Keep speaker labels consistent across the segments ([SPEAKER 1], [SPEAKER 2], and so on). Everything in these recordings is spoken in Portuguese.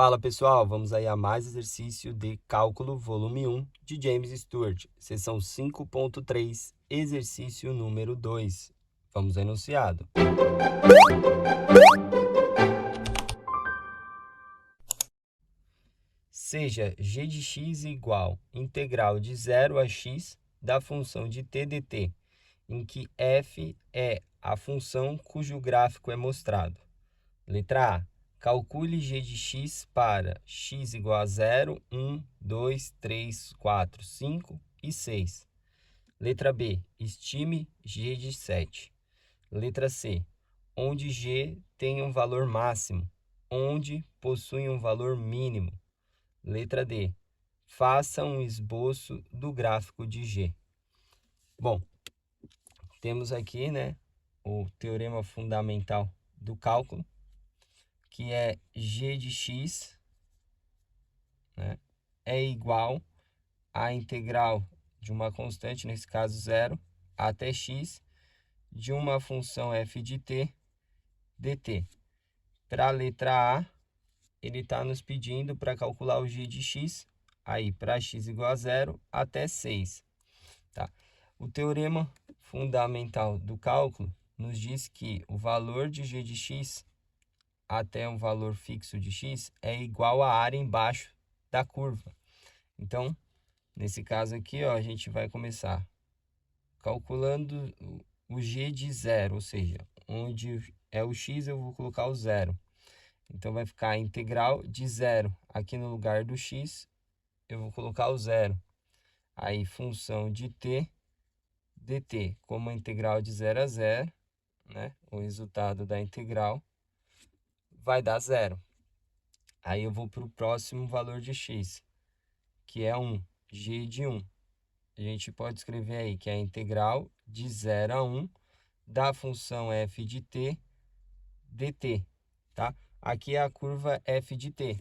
[SPEAKER 1] Fala pessoal, vamos aí a mais exercício de cálculo volume 1 de James Stewart, seção 5.3, exercício número 2. Vamos ao enunciado. Seja g de x igual integral de 0 a x da função de t dt, em que f é a função cujo gráfico é mostrado. Letra A. Calcule g de x para x igual a 0, 1, 2, 3, 4, 5 e 6. Letra B. Estime g de 7. Letra C. Onde g tem um valor máximo, onde possui um valor mínimo. Letra D. Faça um esboço do gráfico de g. Bom, temos aqui, o teorema fundamental do cálculo, que é g de x, é igual à integral de uma constante, nesse caso 0, até x, de uma função f de t dt. Para a letra A, ele está nos pedindo para calcular o g de x, aí para x igual a 0 até 6. Tá? O teorema fundamental do cálculo nos diz que o valor de g de x até um valor fixo de x é igual à área embaixo da curva. Então, nesse caso aqui, ó, a gente vai começar calculando o g de 0, ou seja, onde é o x eu vou colocar o 0. Então, vai ficar a integral de 0. Aqui no lugar do x, eu vou colocar o 0. Aí, função de t dt, como a integral de 0 a 0, o resultado da integral vai dar 0. Aí eu vou para o próximo valor de x, que é 1, g de 1. A gente pode escrever aí que é a integral de 0 a 1 da função f de t dt, tá? Aqui é a curva f de t.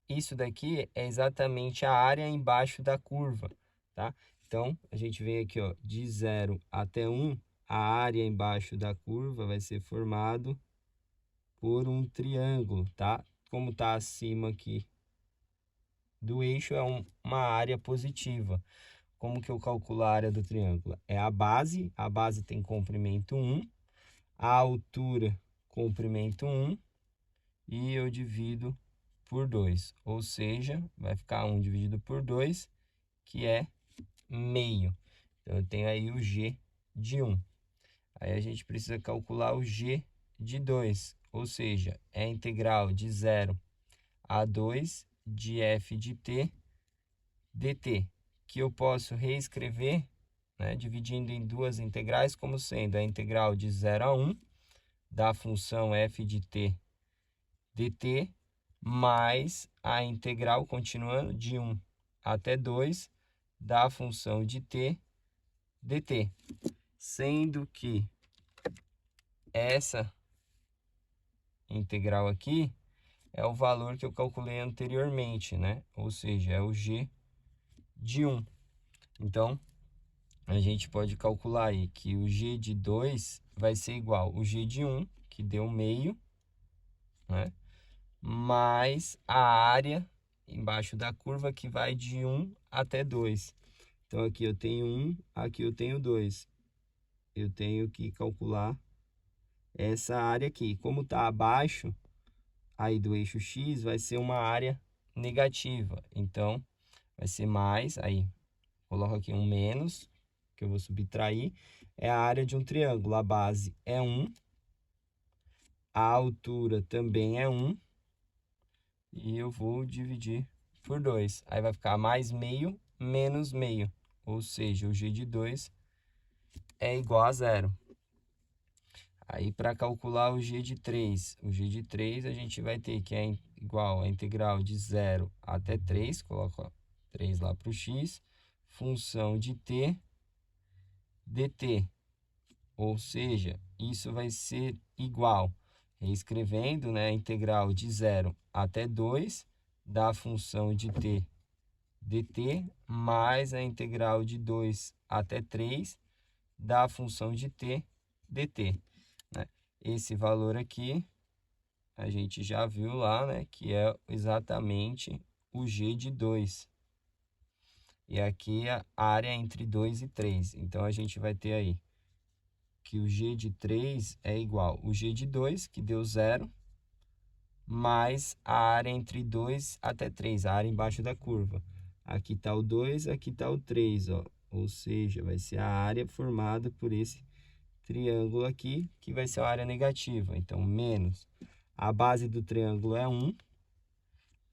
[SPEAKER 1] Isso daqui é exatamente a área embaixo da curva, tá? Então, a gente vem aqui, ó, de 0 até 1, a área embaixo da curva vai ser formado por um triângulo, tá? Como tá acima aqui do eixo, é uma área positiva. Como que eu calculo a área do triângulo? É a base tem comprimento 1, a altura comprimento 1, e eu divido por 2. Ou seja, vai ficar 1 dividido por 2, que é meio. Então, eu tenho aí o g de 1. Aí a gente precisa calcular o g de 2, ou seja, é a integral de 0 a 2 de f de t dt, que eu posso reescrever, dividindo em duas integrais, como sendo a integral de 0 a 1 da função f de t dt, mais a integral, continuando, de 1 até 2 da função de t dt. Sendo que essa integral aqui é o valor que eu calculei anteriormente, Ou seja, é o g de 1. Então, a gente pode calcular aí que o g de 2 vai ser igual ao g de 1, que deu meio, mais a área embaixo da curva, que vai de 1 até 2. Então, aqui eu tenho 1, aqui eu tenho 2. Eu tenho que calcular essa área aqui. Como está abaixo aí do eixo x, vai ser uma área negativa. Então, vai ser mais, aí coloco aqui um menos, que eu vou subtrair, é a área de um triângulo. A base é 1, a altura também é 1, e eu vou dividir por 2. Aí vai ficar mais meio menos meio, ou seja, o g de 2 é igual a 0. Aí, para calcular o g de 3, a gente vai ter que é igual a integral de 0 até 3, coloca 3 lá para o x, função de t dt. Ou seja, isso vai ser igual, reescrevendo, a integral de 0 até 2 da função de t dt, mais a integral de 2 até 3 da função de t dt. Esse valor aqui, a gente já viu lá, né, que é exatamente o g de 2. E aqui a área é entre 2 e 3. Então, a gente vai ter aí que o g de 3 é igual o g de 2, que deu 0, mais a área entre 2 até 3, a área embaixo da curva. Aqui está o 2, aqui está o 3, ó. Ou seja, vai ser a área formada por esse triângulo aqui, que vai ser a área negativa. Então, menos. A base do triângulo é 1,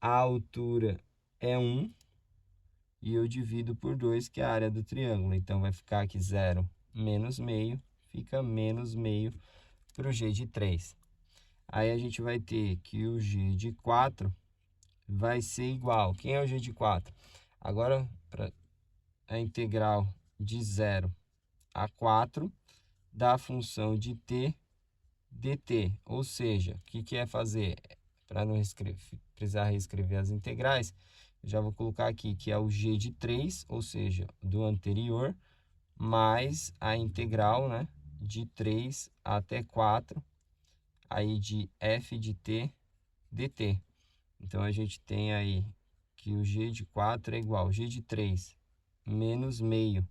[SPEAKER 1] a altura é 1, e eu divido por 2, que é a área do triângulo. Então, vai ficar aqui 0 menos meio, fica menos meio para o g de 3. Aí, a gente vai ter que o g de 4 vai ser igual. Quem é o g de 4? Agora, para a integral de 0 a 4 da função de t dt. Ou seja, o que é fazer? Para não precisar reescrever as integrais, eu já vou colocar aqui que é o g de 3, ou seja, do anterior, mais a integral, né, de 3 até 4, aí de f de t dt. Então, a gente tem aí que o g de 4 é igual ao g de 3 menos meio,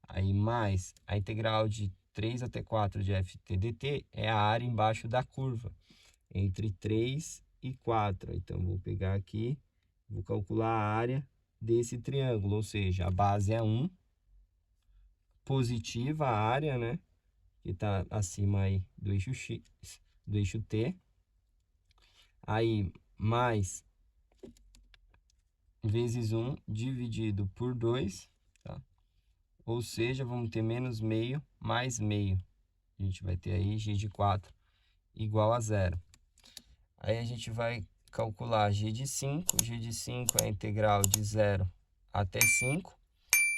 [SPEAKER 1] aí mais a integral de 3 até 4 de ft dt é a área embaixo da curva, entre 3 e 4. Então, vou pegar aqui, vou calcular a área desse triângulo, ou seja, a base é 1, positiva a área, né, que está acima aí do eixo x, do eixo t, aí mais vezes 1 dividido por 2, tá? Ou seja, vamos ter menos meio mais meio. A gente vai ter aí g de 4 igual a 0. Aí a gente vai calcular g de 5. G de 5 é a integral de 0 até 5.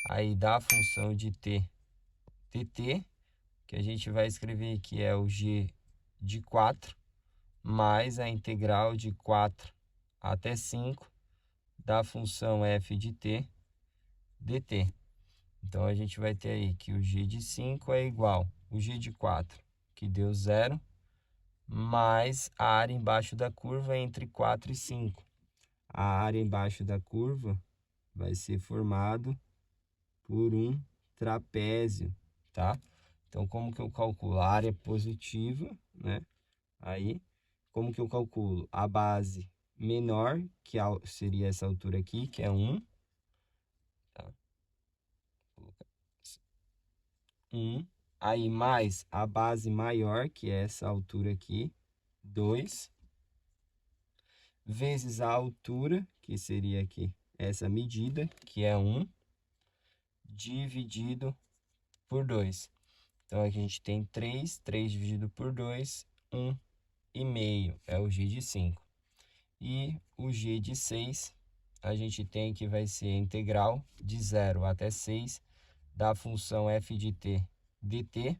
[SPEAKER 1] Aí dá a função de t dt, que a gente vai escrever que é o g de 4, mais a integral de 4 até 5 da função f de t dt. Então, a gente vai ter aí que o g de 5 é igual o g de 4, que deu 0, mais a área embaixo da curva entre 4 e 5. A área embaixo da curva vai ser formado por um trapézio, tá? Então, como que eu calculo? A área positiva, né? Aí, como que eu calculo? A base menor, que seria essa altura aqui, que é 1, tá? 1. Aí, mais a base maior, que é essa altura aqui, 2, vezes a altura, que seria aqui essa medida, que é 1, dividido por 2. Então, aqui a gente tem 3, 3 dividido por 2, 1,5 é o g de 5. E o g de 6, a gente tem que vai ser a integral de 0 até 6 da função f de t dt,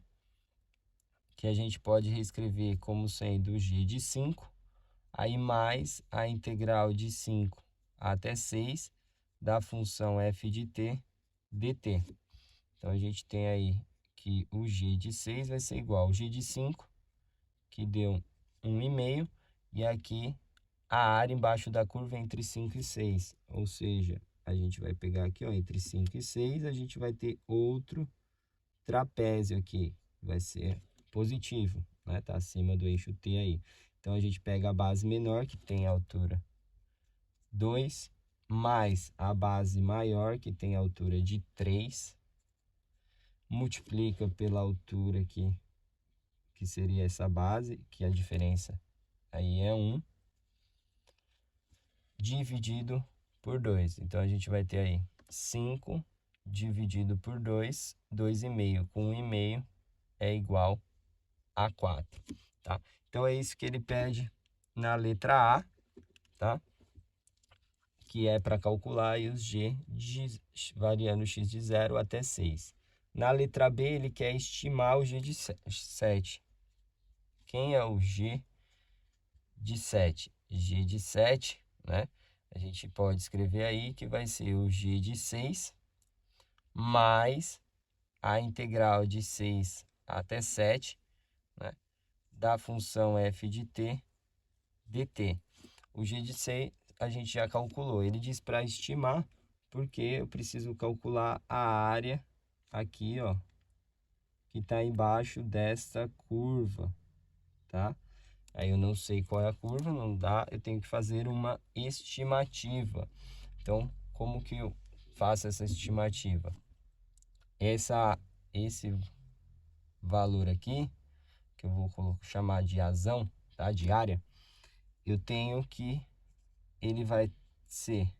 [SPEAKER 1] que a gente pode reescrever como sendo o g de 5, aí mais a integral de 5 até 6 da função f de t dt. Então, a gente tem aí que o g de 6 vai ser igual ao g de 5, que deu 1,5, e aqui a área embaixo da curva é entre 5 e 6. Ou seja, a gente vai pegar aqui, ó, entre 5 e 6, a gente vai ter outro trapézio aqui, vai ser positivo, né? Tá acima do eixo T aí. Então, a gente pega a base menor, que tem a altura 2, mais a base maior, que tem a altura de 3, multiplica pela altura aqui, que seria essa base, que a diferença aí é 1, dividido por 2. Então, a gente vai ter aí 5 dividido por 2, 2,5 com 1,5 é igual a 4, tá? Então, é isso que ele pede na letra A, tá? Que é para calcular aí os g variando x de 0 até 6. Na letra B, ele quer estimar o g de 7. Quem é o g de 7? G de 7, né? A gente pode escrever aí que vai ser o g de 6 mais a integral de 6 até 7, né, da função f de t dt. O g de 6 a gente já calculou. Ele diz para estimar, porque eu preciso calcular a área aqui, ó, que está embaixo desta curva, tá? Aí eu não sei qual é a curva, não dá, eu tenho que fazer uma estimativa. Então, como que eu faço essa estimativa? Esse valor aqui, que eu vou chamar de azão, tá? De área, eu tenho que ele vai ser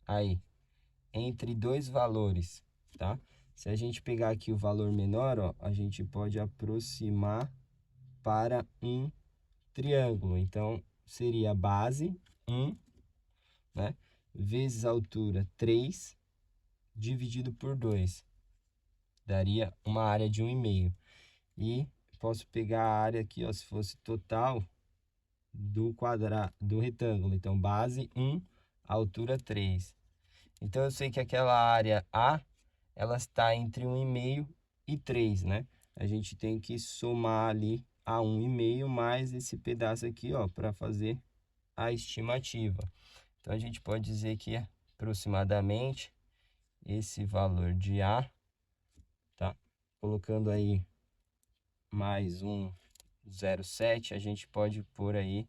[SPEAKER 1] aí entre dois valores, tá? Se a gente pegar aqui o valor menor, ó, a gente pode aproximar para um triângulo. Então, seria base 1, né? Vezes altura 3, dividido por 2. Daria uma área de 1,5. E posso pegar a área aqui, ó, se fosse total do retângulo. Então, base 1, altura 3. Então, eu sei que aquela área A, ela está entre 1,5 e 3, né? A gente tem que somar ali a 1,5 mais esse pedaço aqui, ó, para fazer a estimativa. Então, a gente pode dizer que aproximadamente esse valor de A, tá? Colocando aí mais um 0,7, a gente pode pôr aí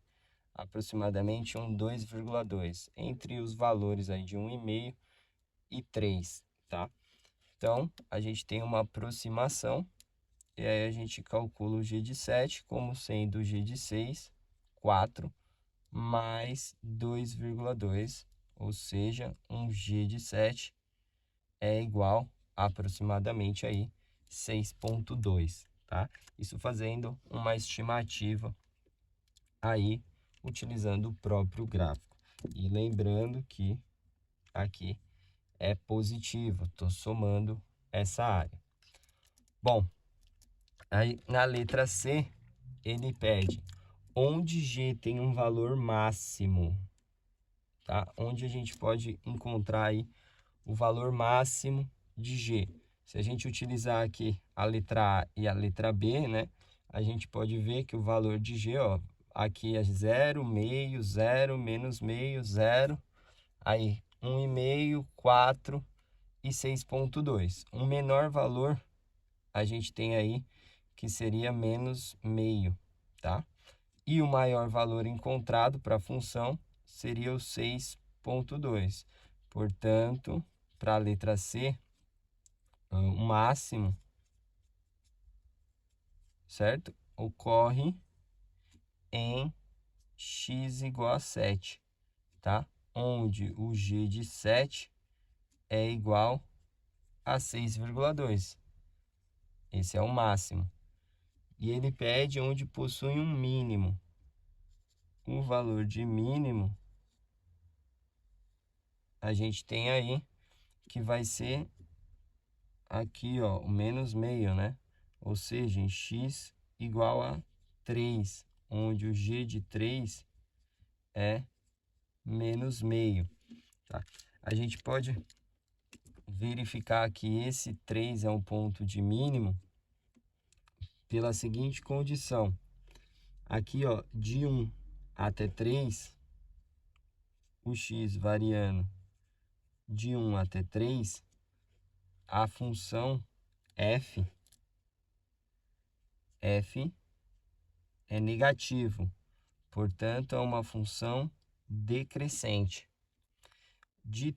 [SPEAKER 1] aproximadamente um 2,2 entre os valores aí de 1,5 e 3, tá? Então, a gente tem uma aproximação e aí a gente calcula o g de 7 como sendo o g de 6, 4, mais 2,2, ou seja, um g de 7 é igual a aproximadamente aí 6,2, tá? Isso fazendo uma estimativa aí utilizando o próprio gráfico. E lembrando que aqui é positivo, estou somando essa área. Bom, aí na letra C, ele pede onde G tem um valor máximo, tá? Onde a gente pode encontrar aí o valor máximo de G. Se a gente utilizar aqui a letra A e a letra B, né? A gente pode ver que o valor de G, ó, aqui é 0, meio, 0, menos meio, 0. Aí, 1,5, 4 e 6,2. Um menor valor a gente tem aí que seria menos meio, tá? E o maior valor encontrado para a função seria o 6,2. Portanto, para a letra C, o máximo, certo? Ocorre em x igual a 7, tá? Onde o g de 7 é igual a 6,2. Esse é o máximo. E ele pede onde possui um mínimo. O valor de mínimo a gente tem aí que vai ser aqui, ó, o menos meio, né? Ou seja, em x igual a 3, onde o g de 3 é menos meio, tá? A gente pode verificar que esse 3 é um ponto de mínimo pela seguinte condição. Aqui, ó, de 1 até 3, o x variando de 1 até 3, a função f é negativo, portanto, é uma função decrescente. De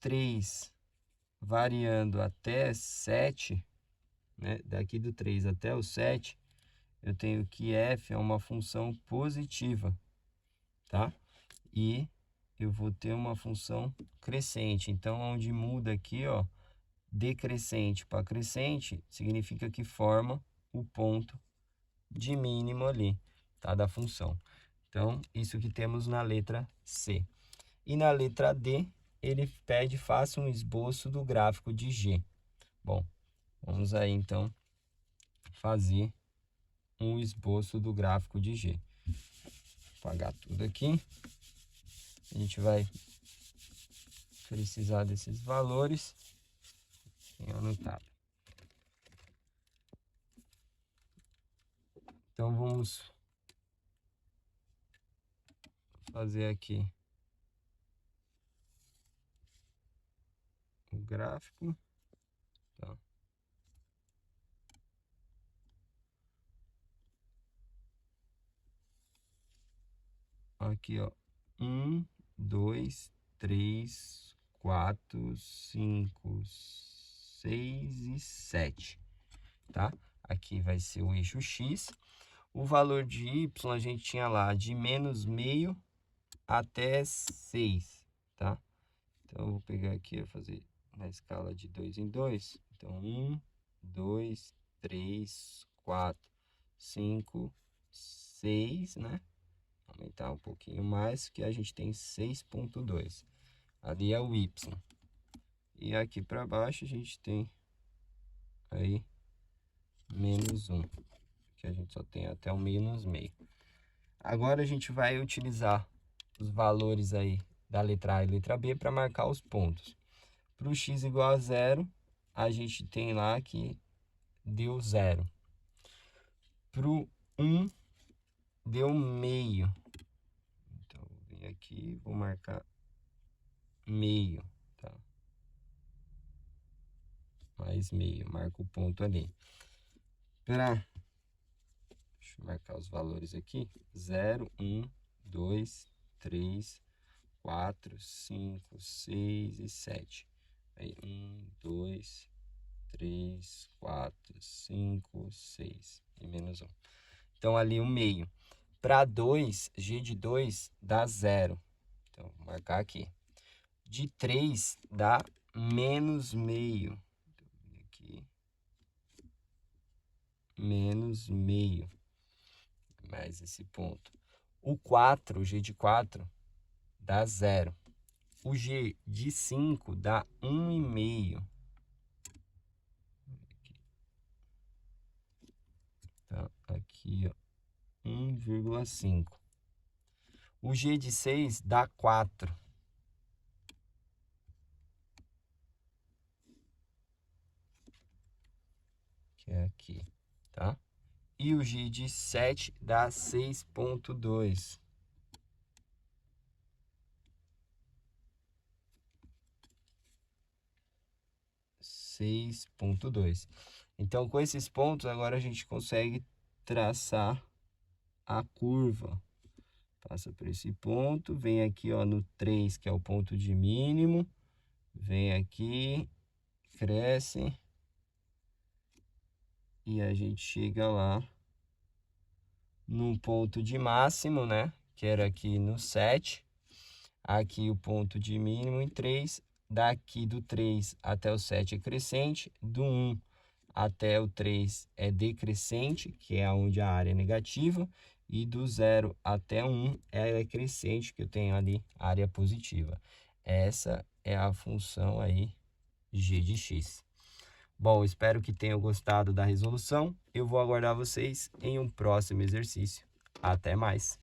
[SPEAKER 1] 3 variando até 7, né, daqui do 3 até o 7, eu tenho que f é uma função positiva, tá? E eu vou ter uma função crescente. Então, onde muda aqui, ó, decrescente para crescente, significa que forma o ponto de mínimo ali, tá? Da função. Então, isso que temos na letra C. E na letra D, ele pede faça um esboço do gráfico de G. Bom, vamos aí então fazer um esboço do gráfico de G. Vou apagar tudo aqui. A gente vai precisar desses valores. Tenho anotado. Então vamos fazer aqui o gráfico. Tá. Aqui, ó. 1, 2, 3, 4, 5, 6 e 7. Tá? Aqui vai ser o eixo X. O valor de Y a gente tinha lá de menos meio até 6, tá? Então, eu vou pegar aqui e fazer na escala de 2 em 2. Então, 1, 2, 3, 4, 5, 6, né? Aumentar um pouquinho mais, que a gente tem 6,2. Ali é o Y. E aqui para baixo a gente tem aí menos 1, que a gente só tem até o menos meio. Agora a gente vai utilizar os valores aí da letra A e letra B para marcar os pontos. Para o x igual a 0, a gente tem lá que deu 0. Para o 1, deu meio. Então, vou vir aqui e vou marcar meio, tá? Mais meio, marco o ponto ali. Deixa eu marcar os valores aqui. 0, 1, 2, 3, 4, 5, 6 e 7. Aí, 1, 2, 3, 4, 5, 6 e menos 1. Então, ali o meio. Para 2, G de 2 dá 0. Então, vou marcar aqui. De 3 dá menos meio. Então, aqui. Menos meio. Mais esse ponto. O 4, G de 4, dá 0. O G de 5 dá 1,5. Tá? Aqui, ó. 1,5. O G de 6 dá 4. Que é aqui, tá? E o G de 7 dá 6,2. 6,2. Então, com esses pontos, agora a gente consegue traçar a curva. Passa por esse ponto, vem aqui, ó, no 3, que é o ponto de mínimo. Vem aqui, cresce. E a gente chega lá num ponto de máximo, né? Que era aqui no 7. Aqui o ponto de mínimo em 3. Daqui do 3 até o 7 é crescente. Do 1 até o 3 é decrescente, que é onde a área é negativa. E do 0 até 1 é crescente, que eu tenho ali área positiva. Essa é a função aí g de x. Bom, espero que tenham gostado da resolução. Eu vou aguardar vocês em um próximo exercício. Até mais!